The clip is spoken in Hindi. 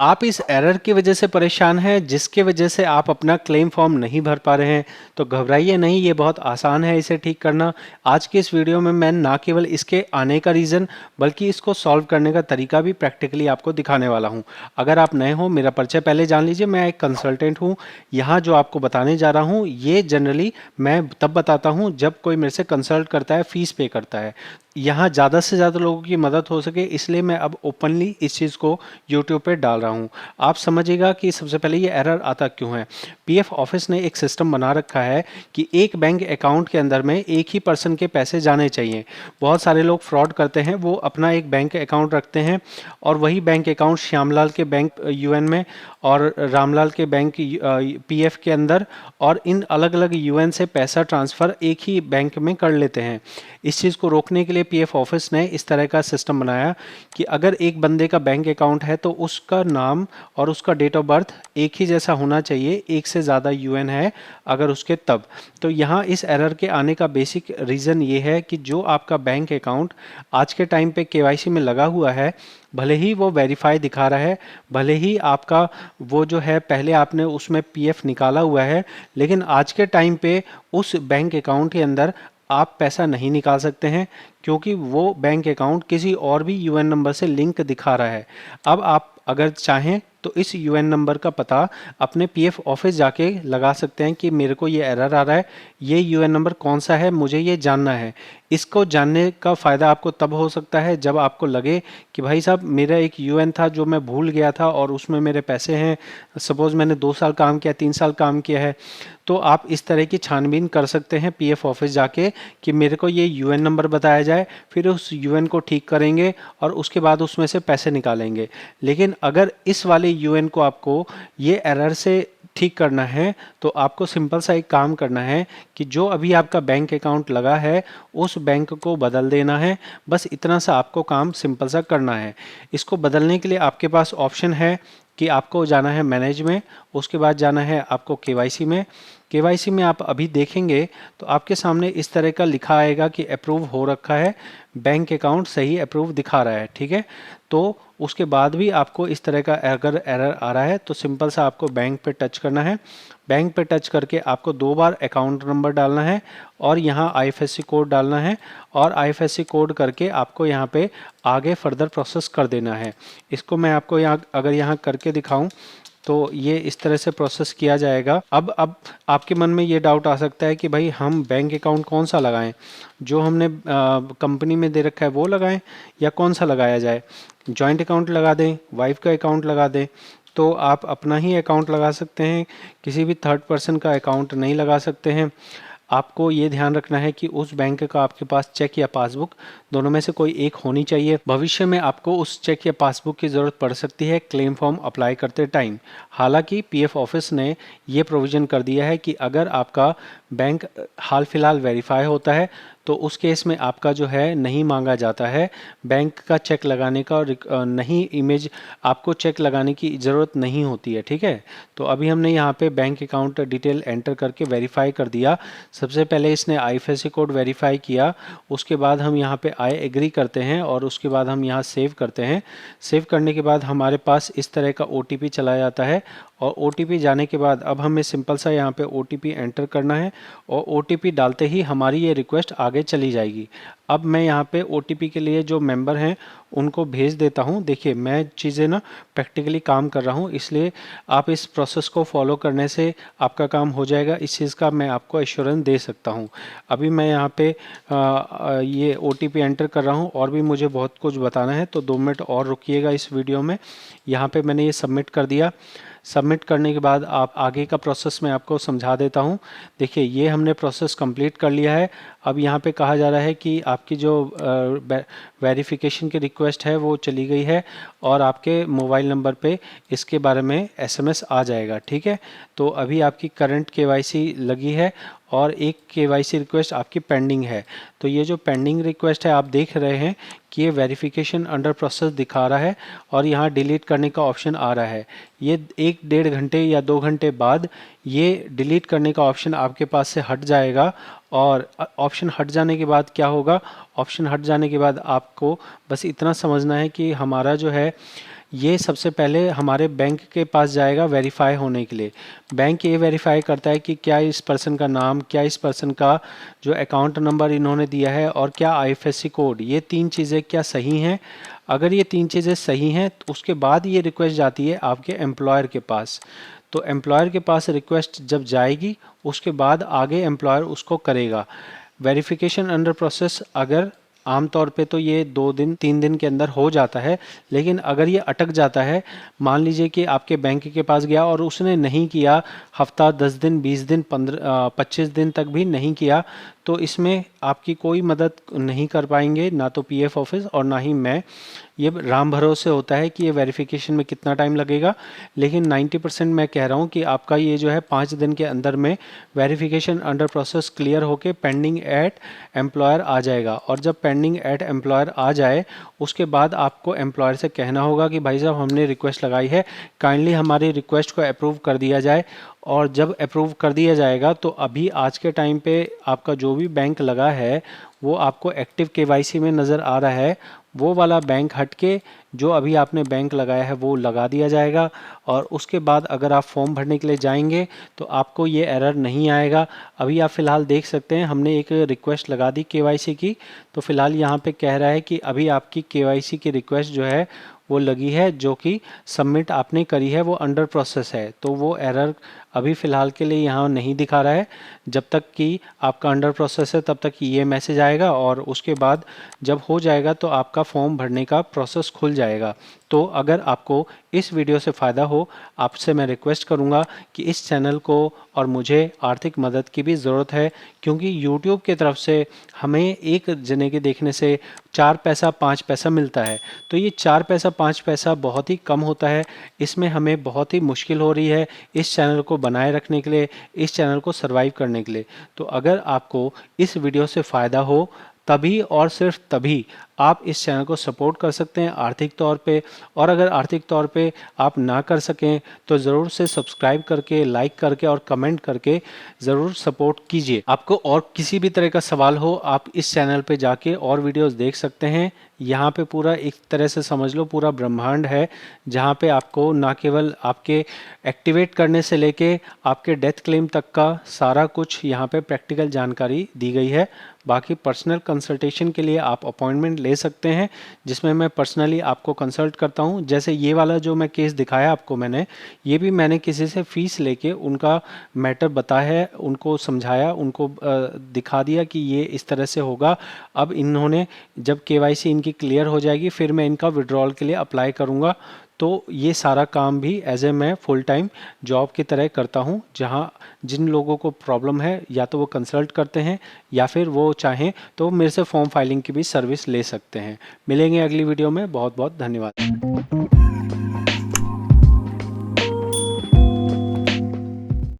आप इस एरर की वजह से परेशान हैं जिसके वजह से आप अपना क्लेम फॉर्म नहीं भर पा रहे हैं, तो घबराइए नहीं, ये बहुत आसान है इसे ठीक करना। आज की इस वीडियो में मैं ना केवल इसके आने का रीज़न बल्कि इसको सॉल्व करने का तरीका भी प्रैक्टिकली आपको दिखाने वाला हूं। अगर आप नए हो, मेरा परिचय पहले जान लीजिए। मैं एक कंसल्टेंट हूं। यहाँ जो आपको बताने जा रहा हूँ ये जनरली मैं तब बताता हूँ जब कोई मेरे से कंसल्ट करता है, फीस पे करता है। यहाँ ज़्यादा से ज़्यादा लोगों की मदद हो सके इसलिए मैं अब ओपनली इस चीज़ को यूट्यूब पे डाल रहा हूँ। आप समझिएगा कि सबसे पहले ये एरर आता क्यों है। पीएफ ऑफिस ने एक सिस्टम बना रखा है कि एक बैंक अकाउंट के अंदर में एक ही पर्सन के पैसे जाने चाहिए। बहुत सारे लोग फ्रॉड करते हैं, वो अपना एक बैंक अकाउंट रखते हैं और वही बैंक अकाउंट श्यामलाल के बैंक यूएन में और रामलाल के बैंक पीएफ के अंदर और इन अलग अलग यूएन से पैसा ट्रांसफ़र एक ही बैंक में कर लेते हैं। इस चीज़ को रोकने के लिए पीएफ ऑफिस ने इस तरह का सिस्टम बनाया कि अगर एक बंदे का बैंक अकाउंट है तो उसका नाम और उसका डेट ऑफ बर्थ एक ही जैसा होना चाहिए। एक से ज़्यादा यूएन है अगर उसके तब। तो यहाँ इस एरर के आने का बेसिक रीज़न ये है कि जो आपका बैंक अकाउंट आज के टाइम पे केवाईसी में लगा हुआ है, भले ही वो वेरीफाई दिखा रहा है, भले ही आपका वो जो है पहले आपने उसमें पीएफ निकाला हुआ है, लेकिन आज के टाइम पे उस बैंक अकाउंट के अंदर आप पैसा नहीं निकाल सकते हैं क्योंकि वो बैंक अकाउंट किसी और भी यूएन नंबर से लिंक दिखा रहा है। अब आप अगर चाहें तो इस यूएन नंबर का पता अपने पीएफ ऑफिस जाके लगा सकते हैं कि मेरे को ये एरर आ रहा है, ये यूएन नंबर कौन सा है, मुझे ये जानना है। इसको जानने का फ़ायदा आपको तब हो सकता है जब आपको लगे कि भाई साहब मेरा एक यूएन था जो मैं भूल गया था और उसमें मेरे पैसे हैं। सपोज़ मैंने 2 साल काम किया, 3 साल काम किया है, तो आप इस तरह की छानबीन कर सकते हैं पीएफ ऑफिस जाके कि मेरे को ये यूएन नंबर बताया जाए, फिर उस यूएन को ठीक करेंगे और उसके बाद उसमें से पैसे निकालेंगे। लेकिन अगर इस वाले यूएन को आपको ये एरर से ठीक करना है तो आपको सिंपल सा एक काम करना है कि जो अभी आपका बैंक अकाउंट लगा है उस बैंक को बदल देना है। बस इतना सा आपको काम सिंपल सा करना है। इसको बदलने के लिए आपके पास ऑप्शन है कि आपको जाना है मैनेज में, उसके बाद जाना है आपको केवाईसी में। केवाईसी में आप अभी देखेंगे तो आपके सामने इस तरह का लिखा आएगा कि अप्रूव हो रखा है, बैंक अकाउंट सही अप्रूव दिखा रहा है, ठीक है। तो उसके बाद भी आपको इस तरह का अगर एरर आ रहा है तो सिंपल सा आपको बैंक पे टच करना है। बैंक पे टच करके आपको 2 बार अकाउंट नंबर डालना है और यहाँ आईएफएससी कोड डालना है और आईएफएससी कोड करके आपको यहाँ पे आगे फर्दर प्रोसेस कर देना है। इसको मैं आपको यहाँ अगर यहाँ करके दिखाऊं तो ये इस तरह से प्रोसेस किया जाएगा। अब आपके मन में ये डाउट आ सकता है कि भाई हम बैंक अकाउंट कौन सा लगाएं, जो हमने कंपनी में दे रखा है वो लगाएं या कौन सा लगाया जाए। जॉइंट अकाउंट लगा दें, वाइफ का अकाउंट लगा दें, तो आप अपना ही अकाउंट लगा सकते हैं, किसी भी थर्ड पर्सन का अकाउंट नहीं लगा सकते हैं। आपको ये ध्यान रखना है कि उस बैंक का आपके पास चेक या पासबुक दोनों में से कोई एक होनी चाहिए। भविष्य में आपको उस चेक या पासबुक की ज़रूरत पड़ सकती है क्लेम फॉर्म अप्लाई करते टाइम। हालांकि पीएफ ऑफिस ने ये प्रोविज़न कर दिया है कि अगर आपका बैंक हाल फिलहाल वेरीफाई होता है तो उस केस में आपका जो है नहीं मांगा जाता है बैंक का चेक लगाने का, और नहीं इमेज आपको चेक लगाने की ज़रूरत नहीं होती है, ठीक है। तो अभी हमने यहाँ पे बैंक अकाउंट डिटेल एंटर करके वेरीफाई कर दिया। सबसे पहले इसने आईएफएससी कोड वेरीफाई किया, उसके बाद हम यहाँ पे आई एग्री करते हैं और उसके बाद हम यहाँ सेव करते हैं। सेव करने के बाद हमारे पास इस तरह का ओटीपी चला जाता है और ओटीपी जाने के बाद अब हमें सिंपल सा यहाँ पे ओटीपी एंटर करना है और ओटीपी डालते ही हमारी ये रिक्वेस्ट आगे चली जाएगी। अब मैं यहाँ पे ओटीपी के लिए जो मेंबर हैं उनको भेज देता हूँ। देखिए मैं चीज़ें ना प्रैक्टिकली काम कर रहा हूँ, इसलिए आप इस प्रोसेस को फॉलो करने से आपका काम हो जाएगा, इस चीज़ का मैं आपको एश्योरेंस दे सकता हूँ। अभी मैं यहाँ पे ये ओटीपी एंटर कर रहा हूँ और भी मुझे बहुत कुछ बताना है, तो 2 मिनट और रुकिएगा इस वीडियो में। यहाँ पे मैंने ये सबमिट कर दिया। सबमिट करने के बाद आप आगे का प्रोसेस मैं आपको समझा देता हूँ। देखिए ये हमने प्रोसेस कंप्लीट कर लिया है। अब यहाँ पे कहा जा रहा है कि आपकी जो वेरिफिकेशन की रिक्वेस्ट है वो चली गई है और आपके मोबाइल नंबर पे इसके बारे में एसएमएस आ जाएगा, ठीक है। तो अभी आपकी करंट केवाईसी लगी है और एक केवाईसी रिक्वेस्ट आपकी पेंडिंग है। तो ये जो पेंडिंग रिक्वेस्ट है आप देख रहे हैं कि ये वेरिफिकेशन अंडर प्रोसेस दिखा रहा है और यहाँ डिलीट करने का ऑप्शन आ रहा है। ये 1-1.5 घंटे या 2 घंटे बाद ये डिलीट करने का ऑप्शन आपके पास से हट जाएगा और ऑप्शन हट जाने के बाद क्या होगा, ऑप्शन हट जाने के बाद आपको बस इतना समझना है कि हमारा जो है ये सबसे पहले हमारे बैंक के पास जाएगा वेरीफाई होने के लिए। बैंक ये वेरीफाई करता है कि क्या इस पर्सन का नाम, क्या इस पर्सन का जो अकाउंट नंबर इन्होंने दिया है और क्या आईएफएससी कोड, ये 3 चीज़ें क्या सही हैं। अगर ये 3 चीज़ें सही हैं तो उसके बाद ये रिक्वेस्ट जाती है आपके एम्प्लॉयर के पास। तो एम्प्लॉयर के पास रिक्वेस्ट जब जाएगी उसके बाद आगे एम्प्लॉयर उसको करेगा। वेरिफिकेशन अंडर प्रोसेस अगर आमतौर पे तो ये 2 दिन 3 दिन के अंदर हो जाता है, लेकिन अगर ये अटक जाता है, मान लीजिए कि आपके बैंक के पास गया और उसने नहीं किया, हफ्ता 10 दिन 20 दिन 25 दिन तक भी नहीं किया, तो इसमें आपकी कोई मदद नहीं कर पाएंगे, ना तो पीएफ ऑफिस और ना ही मैं। ये राम भरोसे होता है कि ये वेरिफिकेशन में कितना टाइम लगेगा, लेकिन 90% मैं कह रहा हूँ कि आपका ये जो है 5 दिन के अंदर में वेरिफिकेशन अंडर प्रोसेस क्लियर होके पेंडिंग एट एम्प्लॉयर आ जाएगा। और जब पेंडिंग एट एम्प्लॉयर आ जाए उसके बाद आपको एम्प्लॉयर से कहना होगा कि भाई साहब हमने रिक्वेस्ट लगाई है, काइंडली हमारी रिक्वेस्ट को अप्रूव कर दिया जाए। और जब अप्रूव कर दिया जाएगा तो अभी आज के टाइम पे आपका जो भी बैंक लगा है वो आपको एक्टिव केवाईसी में नज़र आ रहा है, वो वाला बैंक हट के जो अभी आपने बैंक लगाया है वो लगा दिया जाएगा। और उसके बाद अगर आप फॉर्म भरने के लिए जाएंगे तो आपको ये एरर नहीं आएगा। अभी आप फ़िलहाल देख सकते हैं हमने एक रिक्वेस्ट लगा दी केवाईसी की, तो फ़िलहाल यहाँ पे कह रहा है कि अभी आपकी केवाईसी की रिक्वेस्ट जो है वो लगी है, जो कि सबमिट आपने करी है, वो अंडर प्रोसेस है। तो वो एरर अभी फ़िलहाल के लिए यहाँ नहीं दिखा रहा है। जब तक कि आपका अंडर प्रोसेस है तब तक ये मैसेज आएगा और उसके बाद जब हो जाएगा तो आपका फॉर्म भरने का प्रोसेस खुल जाएगा। तो अगर आपको इस वीडियो से फ़ायदा हो, आपसे मैं रिक्वेस्ट करूंगा कि इस चैनल को, और मुझे आर्थिक मदद की भी ज़रूरत है क्योंकि YouTube की तरफ से हमें एक जने के देखने से 4 पैसा 5 पैसा मिलता है। तो ये 4 पैसा 5 पैसा बहुत ही कम होता है, इसमें हमें बहुत ही मुश्किल हो रही है इस चैनल को बनाए रखने के लिए, इस चैनल को सरवाइव करने के लिए। तो अगर आपको इस वीडियो से फ़ायदा हो तभी और सिर्फ तभी आप इस चैनल को सपोर्ट कर सकते हैं आर्थिक तौर पे। और अगर आर्थिक तौर पे आप ना कर सकें तो ज़रूर से सब्सक्राइब करके, लाइक करके और कमेंट करके ज़रूर सपोर्ट कीजिए। आपको और किसी भी तरह का सवाल हो आप इस चैनल पे जाके और वीडियोस देख सकते हैं। यहाँ पे पूरा एक तरह से समझ लो पूरा ब्रह्मांड है, जहाँ पे आपको ना केवल आपके एक्टिवेट करने से लेके आपके डेथ क्लेम तक का सारा कुछ यहाँ पे प्रैक्टिकल जानकारी दी गई है। बाकी पर्सनल कंसल्टेशन के लिए आप अपॉइंटमेंट ले सकते हैं, जिसमें मैं पर्सनली आपको कंसल्ट करता हूं। जैसे ये वाला जो मैं केस दिखाया आपको मैंने, ये भी मैंने किसी से फीस लेके उनका मैटर बताया है, उनको समझाया, उनको दिखा दिया कि ये इस तरह से होगा। अब इन्होंने जब केवाईसी इनकी क्लियर हो जाएगी फिर मैं इनका विड्रॉल के लिए अप्लाई करूँगा। तो ये सारा काम भी एज ए मैं फुल टाइम जॉब की तरह करता हूँ, जहाँ जिन लोगों को प्रॉब्लम है या तो वो कंसल्ट करते हैं या फिर वो चाहें तो मेरे से फॉर्म फाइलिंग की भी सर्विस ले सकते हैं। मिलेंगे अगली वीडियो में। बहुत बहुत धन्यवाद।